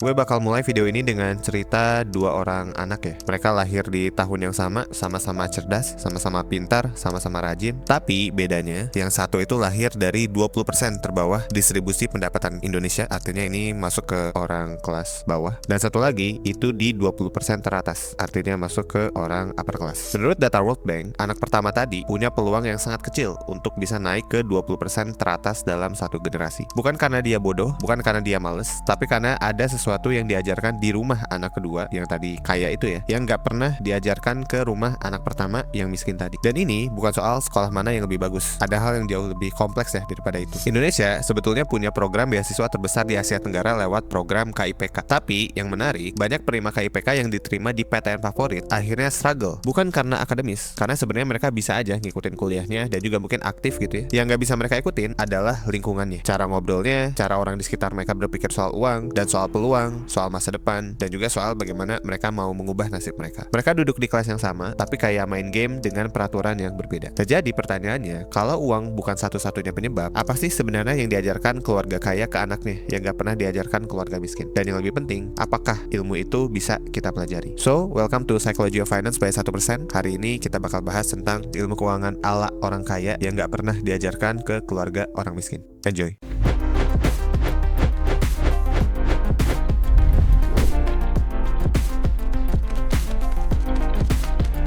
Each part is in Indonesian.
Gue bakal mulai video ini dengan cerita dua orang anak ya. Mereka lahir di tahun yang sama, sama-sama cerdas, sama-sama pintar, sama-sama rajin. Tapi bedanya, yang satu itu lahir dari 20% terbawah distribusi pendapatan Indonesia. Artinya ini masuk ke orang kelas bawah. Dan satu lagi, itu di 20% teratas. Artinya masuk ke orang upper class. Menurut data World Bank, anak pertama tadi punya peluang yang sangat kecil untuk bisa naik ke 20% teratas dalam satu generasi. Bukan karena dia bodoh, bukan karena dia males, tapi karena ada sesuatu yang diajarkan di rumah anak kedua yang tadi kaya itu ya, yang nggak pernah diajarkan ke rumah anak pertama yang miskin tadi. Dan ini bukan soal sekolah mana yang lebih bagus, ada hal yang jauh lebih kompleks ya daripada itu. Indonesia sebetulnya punya program beasiswa terbesar di Asia Tenggara lewat program KIPK. Tapi yang menarik, banyak penerima KIPK yang diterima di PTN favorit akhirnya struggle, bukan karena akademis, karena sebenarnya mereka bisa aja ngikutin kuliahnya dan juga mungkin aktif gitu ya. Yang nggak bisa mereka ikutin adalah lingkungannya, cara ngobrolnya, cara orang di sekitar mereka berpikir soal uang dan soal peluang, soal masa depan, dan juga soal bagaimana mereka mau mengubah nasib mereka. Mereka duduk di kelas yang sama, tapi kayak main game dengan peraturan yang berbeda. Nah, jadi pertanyaannya, kalau uang bukan satu-satunya penyebab, apa sih sebenarnya yang diajarkan keluarga kaya ke anaknya yang gak pernah diajarkan keluarga miskin? Dan yang lebih penting, apakah ilmu itu bisa kita pelajari? So, welcome to Psychology of Finance by 1%. Hari ini kita bakal bahas tentang ilmu keuangan ala orang kaya yang gak pernah diajarkan ke keluarga orang miskin. Enjoy!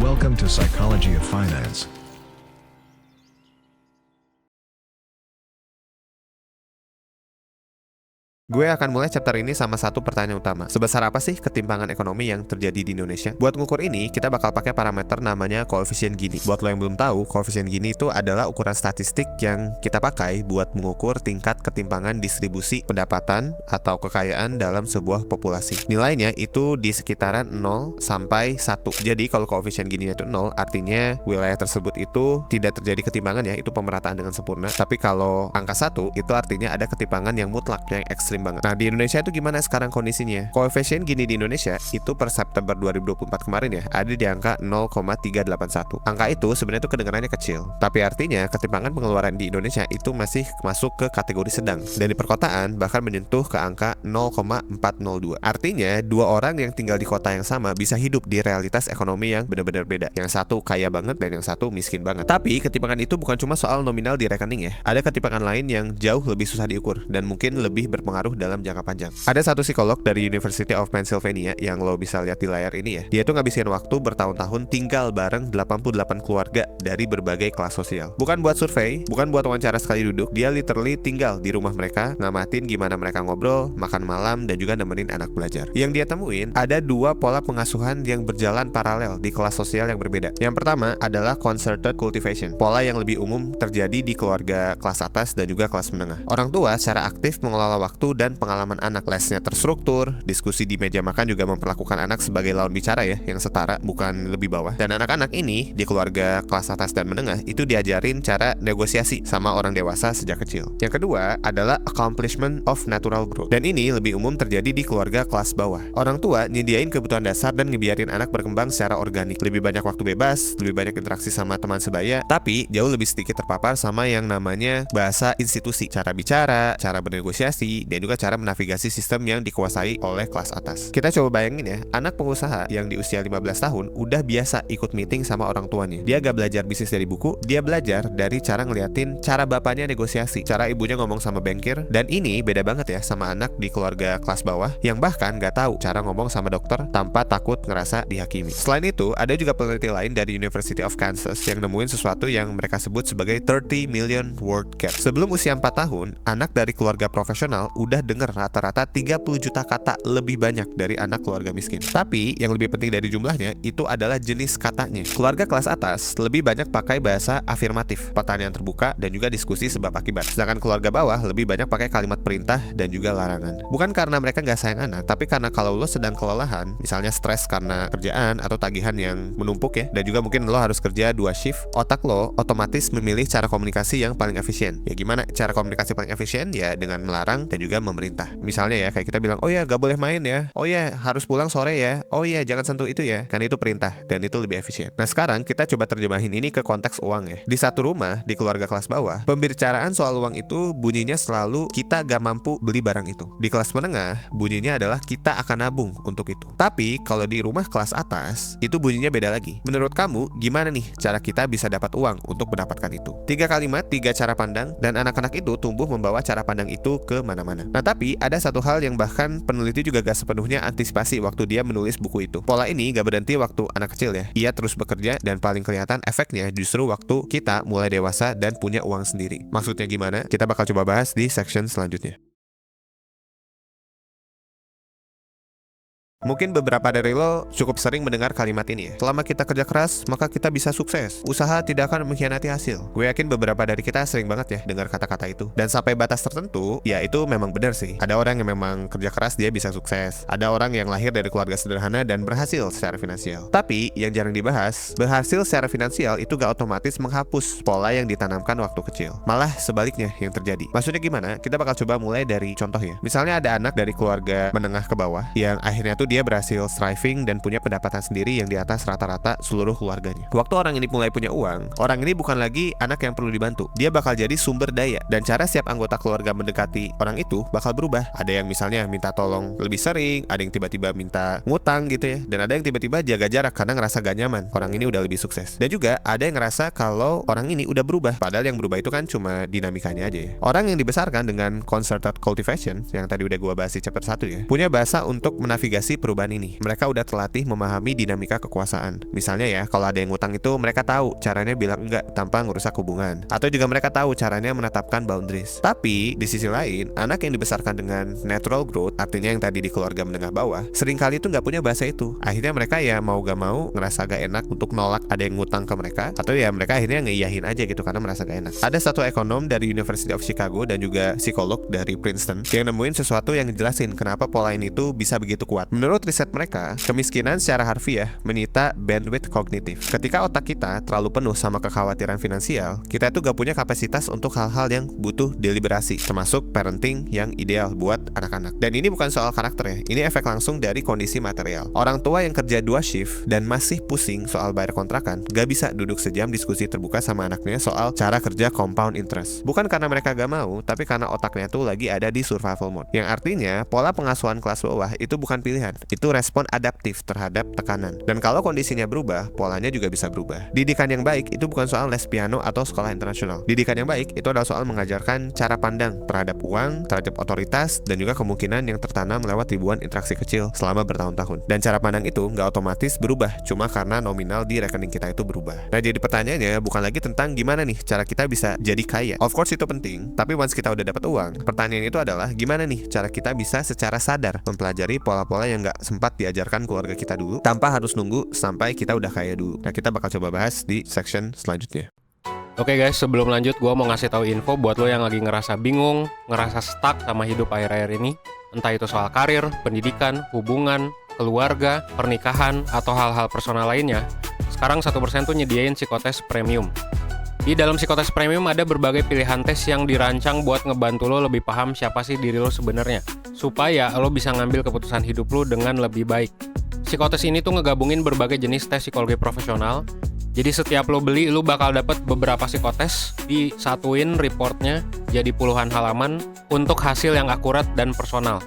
Welcome to Psychology of Finance. Gue akan mulai chapter ini sama satu pertanyaan utama. Sebesar apa sih ketimpangan ekonomi yang terjadi di Indonesia? Buat ngukur ini, kita bakal pakai parameter namanya koefisien Gini. Buat lo yang belum tahu, koefisien Gini itu adalah ukuran statistik yang kita pakai buat mengukur tingkat ketimpangan distribusi pendapatan atau kekayaan dalam sebuah populasi. Nilainya itu di sekitaran 0 sampai 1. Jadi kalau koefisien Gini itu 0, artinya wilayah tersebut itu tidak terjadi ketimpangan ya, itu pemerataan dengan sempurna. Tapi kalau angka 1, itu artinya ada ketimpangan yang mutlak, yang ekstrim banget. Nah, di Indonesia itu gimana sekarang kondisinya? Koefisien Gini di Indonesia itu per September 2024 kemarin ya, ada di angka 0,381. Angka itu sebenarnya itu kedengarannya kecil, tapi artinya ketimpangan pengeluaran di Indonesia itu masih masuk ke kategori sedang, dan di perkotaan bahkan menyentuh ke angka 0,402. Artinya dua orang yang tinggal di kota yang sama bisa hidup di realitas ekonomi yang benar-benar beda. Yang satu kaya banget dan yang satu miskin banget. Tapi ketimpangan itu bukan cuma soal nominal di rekening ya. Ada ketimpangan lain yang jauh lebih susah diukur dan mungkin lebih berpengaruh dalam jangka panjang. Ada satu psikolog dari University of Pennsylvania yang lo bisa lihat di layar ini ya. Dia tuh ngabisin waktu bertahun-tahun tinggal bareng 88 keluarga dari berbagai kelas sosial. Bukan buat survei, bukan buat wawancara sekali duduk. Dia literally tinggal di rumah mereka, ngamatin gimana mereka ngobrol, makan malam, dan juga nemenin anak belajar. Yang dia temuin, ada dua pola pengasuhan yang berjalan paralel di kelas sosial yang berbeda. Yang pertama adalah concerted cultivation, pola yang lebih umum terjadi di keluarga kelas atas dan juga kelas menengah. Orang tua secara aktif mengelola waktu dan pengalaman anak. Lesnya terstruktur, diskusi di meja makan juga memperlakukan anak sebagai lawan bicara ya, yang setara, bukan lebih bawah. Dan anak-anak ini di keluarga kelas atas dan menengah itu diajarin cara negosiasi sama orang dewasa sejak kecil. Yang kedua adalah accomplishment of natural growth, dan ini lebih umum terjadi di keluarga kelas bawah. Orang tua nyediain kebutuhan dasar dan ngebiarin anak berkembang secara organik. Lebih banyak waktu bebas, lebih banyak interaksi sama teman sebaya, tapi jauh lebih sedikit terpapar sama yang namanya bahasa institusi, cara bicara, cara bernegosiasi, dan juga cara menavigasi sistem yang dikuasai oleh kelas atas. Kita coba bayangin ya, anak pengusaha yang di usia 15 tahun udah biasa ikut meeting sama orang tuanya. Dia gak belajar bisnis dari buku, dia belajar dari cara ngeliatin cara bapaknya negosiasi, cara ibunya ngomong sama bankir. Dan ini beda banget ya sama anak di keluarga kelas bawah yang bahkan gak tahu cara ngomong sama dokter tanpa takut ngerasa dihakimi. Selain itu, ada juga peneliti lain dari University of Kansas yang nemuin sesuatu yang mereka sebut sebagai 30 million word gap. Sebelum usia 4 tahun, anak dari keluarga profesional udah denger rata-rata 30 juta kata lebih banyak dari anak keluarga miskin. Tapi yang lebih penting dari jumlahnya itu adalah jenis katanya. Keluarga kelas atas lebih banyak pakai bahasa afirmatif, pertanyaan terbuka, dan juga diskusi sebab akibat. Sedangkan keluarga bawah lebih banyak pakai kalimat perintah dan juga larangan. Bukan karena mereka nggak sayang anak, tapi karena kalau lo sedang kelelahan, misalnya stres karena kerjaan atau tagihan yang menumpuk ya, dan juga mungkin lo harus kerja 2 shift, otak lo otomatis memilih cara komunikasi yang paling efisien. Ya gimana cara komunikasi paling efisien? Ya dengan melarang dan juga memerintah. Misalnya ya, kayak kita bilang, oh ya gak boleh main ya, oh ya harus pulang sore ya, oh ya jangan sentuh itu ya, kan itu perintah dan itu lebih efisien. Nah sekarang kita coba terjemahin ini ke konteks uang ya. Di satu rumah, di keluarga kelas bawah, pembicaraan soal uang itu bunyinya selalu kita gak mampu beli barang itu. Di kelas menengah, bunyinya adalah kita akan nabung untuk itu. Tapi kalau di rumah kelas atas, itu bunyinya beda lagi. Menurut kamu, gimana nih cara kita bisa dapat uang untuk mendapatkan itu? 3 kalimat, 3 cara pandang, dan anak-anak itu tumbuh membawa cara pandang itu ke mana-mana. Nah tapi ada satu hal yang bahkan peneliti juga gak sepenuhnya antisipasi waktu dia menulis buku itu. Pola ini gak berhenti waktu anak kecil ya. Ia terus bekerja dan paling kelihatan efeknya justru waktu kita mulai dewasa dan punya uang sendiri. Maksudnya gimana? Kita bakal coba bahas di section selanjutnya. Mungkin beberapa dari lo cukup sering mendengar kalimat ini ya. Selama kita kerja keras, maka kita bisa sukses. Usaha tidak akan mengkhianati hasil. Gue yakin beberapa dari kita sering banget ya dengar kata-kata itu. Dan sampai batas tertentu, ya itu memang benar sih. Ada orang yang memang kerja keras dia bisa sukses. Ada orang yang lahir dari keluarga sederhana dan berhasil secara finansial. Tapi yang jarang dibahas, berhasil secara finansial itu gak otomatis menghapus pola yang ditanamkan waktu kecil. Malah sebaliknya yang terjadi. Maksudnya gimana? Kita bakal coba mulai dari contoh ya. Misalnya ada anak dari keluarga menengah ke bawah yang akhirnya tuh dia berhasil thriving dan punya pendapatan sendiri yang di atas rata-rata seluruh keluarganya. Waktu orang ini mulai punya uang, orang ini bukan lagi anak yang perlu dibantu. Dia bakal jadi sumber daya dan cara setiap anggota keluarga mendekati orang itu bakal berubah. Ada yang misalnya minta tolong lebih sering, ada yang tiba-tiba minta ngutang gitu ya, dan ada yang tiba-tiba jaga jarak karena ngerasa gak nyaman. Orang ini udah lebih sukses. Dan juga ada yang ngerasa kalau orang ini udah berubah, padahal yang berubah itu kan cuma dinamikanya aja ya. Orang yang dibesarkan dengan concerted cultivation yang tadi udah gua bahas di chapter 1 ya, punya bahasa untuk menavigasi perubahan ini. Mereka udah terlatih memahami dinamika kekuasaan. Misalnya ya, kalau ada yang ngutang itu mereka tahu caranya bilang enggak tanpa ngerusak hubungan. Atau juga mereka tahu caranya menetapkan boundaries. Tapi di sisi lain, anak yang dibesarkan dengan natural growth, artinya yang tadi di keluarga menengah bawah, seringkali itu nggak punya bahasa itu. Akhirnya mereka ya mau gak mau ngerasa gak enak untuk nolak ada yang ngutang ke mereka, atau ya mereka akhirnya ngeiyahin aja gitu karena merasa gak enak. Ada satu ekonom dari University of Chicago dan juga psikolog dari Princeton yang nemuin sesuatu yang ngejelasin kenapa pola ini tuh bisa begitu kuat. Menurut riset mereka, kemiskinan secara harfiah menyita bandwidth kognitif. Ketika otak kita terlalu penuh sama kekhawatiran finansial, kita itu gak punya kapasitas untuk hal-hal yang butuh deliberasi, termasuk parenting yang ideal buat anak-anak. Dan ini bukan soal karakter ya, ini efek langsung dari kondisi material. Orang tua yang kerja 2 shift dan masih pusing soal bayar kontrakan, gak bisa duduk sejam diskusi terbuka sama anaknya soal cara kerja compound interest. Bukan karena mereka gak mau, tapi karena otaknya tuh lagi ada di survival mode. Yang artinya, pola pengasuhan kelas bawah itu bukan pilihan, itu respon adaptif terhadap tekanan. Dan kalau kondisinya berubah, polanya juga bisa berubah. Didikan yang baik itu bukan soal les piano atau sekolah internasional. Didikan yang baik itu adalah soal mengajarkan cara pandang terhadap uang, terhadap otoritas, dan juga kemungkinan yang tertanam lewat ribuan interaksi kecil selama bertahun-tahun. Dan cara pandang itu nggak otomatis berubah cuma karena nominal di rekening kita itu berubah. Nah jadi pertanyaannya bukan lagi tentang gimana nih cara kita bisa jadi kaya. Of course itu penting, tapi once kita udah dapat uang, pertanyaan itu adalah gimana nih cara kita bisa secara sadar mempelajari pola-pola yang nggak sempat diajarkan keluarga kita dulu tanpa harus nunggu sampai kita udah kaya dulu. Nah kita bakal coba bahas di section selanjutnya. Oke guys, sebelum lanjut gue mau ngasih tahu info buat lo yang lagi ngerasa bingung, ngerasa stuck sama hidup akhir-akhir ini. Entah itu soal karir, pendidikan, hubungan, keluarga, pernikahan, atau hal-hal personal lainnya. Sekarang 1% tuh nyediain psikotes premium. Di dalam psikotes premium ada berbagai pilihan tes yang dirancang buat ngebantu lo lebih paham siapa sih diri lo sebenarnya, supaya lo bisa ngambil keputusan hidup lo dengan lebih baik. Psikotes ini tuh ngegabungin berbagai jenis tes psikologi profesional. Jadi setiap lo beli, lo bakal dapet beberapa psikotes, disatuin reportnya jadi puluhan halaman untuk hasil yang akurat dan personal.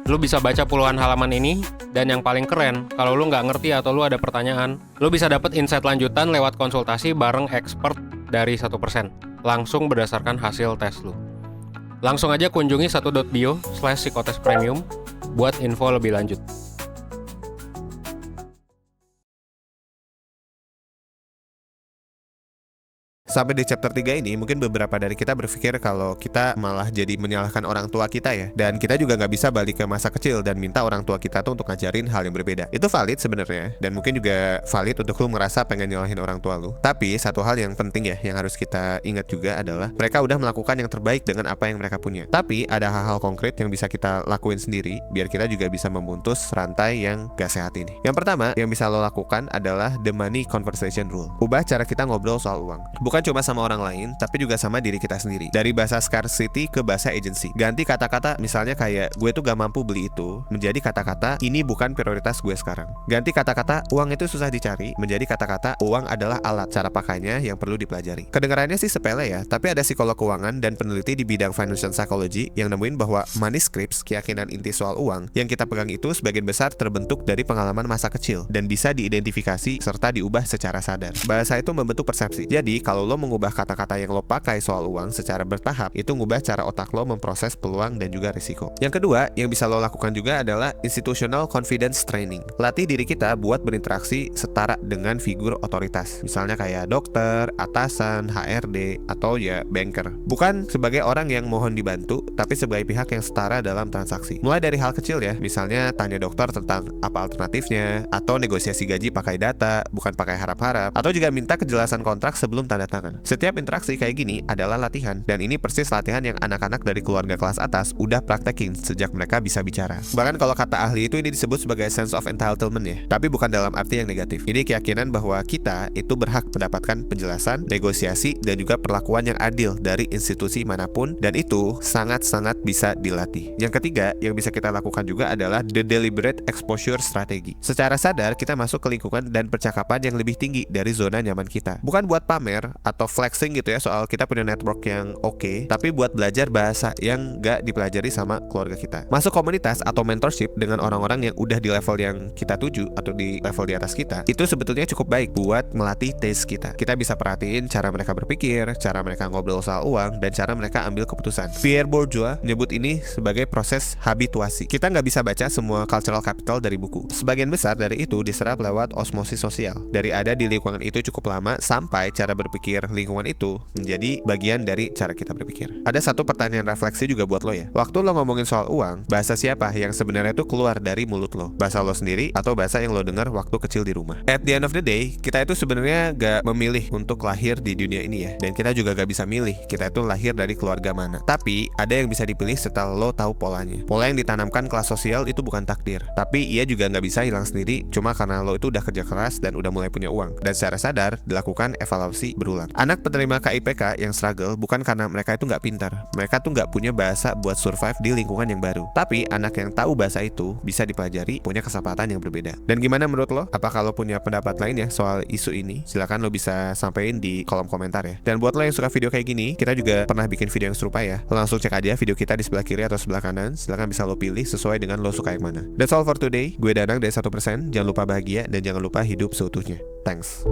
Lo bisa baca puluhan halaman ini, dan yang paling keren, kalau lo nggak ngerti atau lo ada pertanyaan, lo bisa dapet insight lanjutan lewat konsultasi bareng expert dari 1%, langsung berdasarkan hasil tes lo. Langsung aja kunjungi 1.bio/psikotes premium buat info lebih lanjut. Sampai di chapter 3 ini, mungkin beberapa dari kita berpikir kalau kita malah jadi menyalahkan orang tua kita ya. Dan kita juga nggak bisa balik ke masa kecil dan minta orang tua kita tuh untuk ngajarin hal yang berbeda. Itu valid sebenarnya, dan mungkin juga valid untuk lu ngerasa pengen nyalahin orang tua lu. Tapi satu hal yang penting ya, yang harus kita ingat juga adalah mereka udah melakukan yang terbaik dengan apa yang mereka punya. Tapi ada hal-hal konkret yang bisa kita lakuin sendiri, biar kita juga bisa memutus rantai yang gak sehat ini. Yang pertama, yang bisa lo lakukan adalah the money conversation rule. Ubah cara kita ngobrol soal uang. Bukan Bukan cuma sama orang lain, tapi juga sama diri kita sendiri. Dari bahasa scarcity ke bahasa agency. Ganti kata-kata misalnya kayak gue tuh gak mampu beli itu menjadi kata-kata ini bukan prioritas gue sekarang. Ganti kata-kata uang itu susah dicari menjadi kata-kata uang adalah alat, cara pakainya yang perlu dipelajari. Kedengarannya sih sepele ya, tapi ada psikolog keuangan dan peneliti di bidang financial psychology yang nemuin bahwa money scripts, keyakinan inti soal uang yang kita pegang itu sebagian besar terbentuk dari pengalaman masa kecil dan bisa diidentifikasi serta diubah secara sadar. Bahasa itu membentuk persepsi. Jadi kalau lo mengubah kata-kata yang lo pakai soal uang secara bertahap, itu ngubah cara otak lo memproses peluang dan juga risiko. Yang kedua yang bisa lo lakukan juga adalah institutional confidence training. Latih diri kita buat berinteraksi setara dengan figur otoritas. Misalnya kayak dokter, atasan, HRD, atau ya banker. Bukan sebagai orang yang mohon dibantu, tapi sebagai pihak yang setara dalam transaksi. Mulai dari hal kecil ya, misalnya tanya dokter tentang apa alternatifnya, atau negosiasi gaji pakai data, bukan pakai harap-harap, atau juga minta kejelasan kontrak sebelum tanda tangan. Setiap interaksi kayak gini adalah latihan, dan ini persis latihan yang anak-anak dari keluarga kelas atas udah praktekin sejak mereka bisa bicara. Bahkan kalau kata ahli itu ini disebut sebagai sense of entitlement ya, tapi bukan dalam arti yang negatif. Ini keyakinan bahwa kita itu berhak mendapatkan penjelasan, negosiasi, dan juga perlakuan yang adil dari institusi manapun, dan itu sangat-sangat bisa dilatih. Yang ketiga yang bisa kita lakukan juga adalah the deliberate exposure strategy. Secara sadar kita masuk ke lingkungan dan percakapan yang lebih tinggi dari zona nyaman kita. Bukan buat pamer atau flexing gitu ya soal kita punya network yang oke, tapi buat belajar bahasa yang gak dipelajari sama keluarga kita. Masuk komunitas atau mentorship dengan orang-orang yang udah di level yang kita tuju atau di level di atas kita, itu sebetulnya cukup baik buat melatih taste kita. Kita bisa perhatiin cara mereka berpikir, cara mereka ngobrol soal uang, dan cara mereka ambil keputusan. Pierre Bourdieu menyebut ini sebagai proses habituasi. Kita nggak bisa baca semua cultural capital dari buku. Sebagian besar dari itu diserap lewat osmosis sosial. Dari ada di lingkungan itu cukup lama sampai cara berpikir lingkungan itu menjadi bagian dari cara kita berpikir. Ada satu pertanyaan refleksi juga buat lo ya. Waktu lo ngomongin soal uang, bahasa siapa yang sebenarnya itu keluar dari mulut lo? Bahasa lo sendiri atau bahasa yang lo dengar waktu kecil di rumah? At the end of the day, kita itu sebenarnya gak memilih untuk lahir di dunia ini ya. Dan kita juga gak bisa milih kita itu lahir dari keluarga mana. Tapi ada yang bisa dipilih setelah lo tahu polanya. Pola yang ditanamkan kelas sosial itu bukan takdir, tapi ia juga gak bisa hilang sendiri cuma karena lo itu udah kerja keras dan udah mulai punya uang. Dan secara sadar dilakukan evaluasi berulang. Anak penerima KIPK yang struggle bukan karena mereka itu gak pintar. Mereka tuh gak punya bahasa buat survive di lingkungan yang baru. Tapi anak yang tahu bahasa itu bisa dipelajari, punya kesempatan yang berbeda. Dan gimana menurut lo? Apakah lo punya pendapat lain ya soal isu ini? Silakan lo bisa sampein di kolom komentar ya. Dan buat lo yang suka video kayak gini, kita juga pernah bikin video yang serupa ya. Lo langsung cek aja video kita di sebelah kiri atau sebelah kanan. Silakan bisa lo pilih sesuai dengan lo suka yang mana. That's all for today. Gue Danang dari 1%. Jangan lupa bahagia dan jangan lupa hidup seutuhnya. Thanks.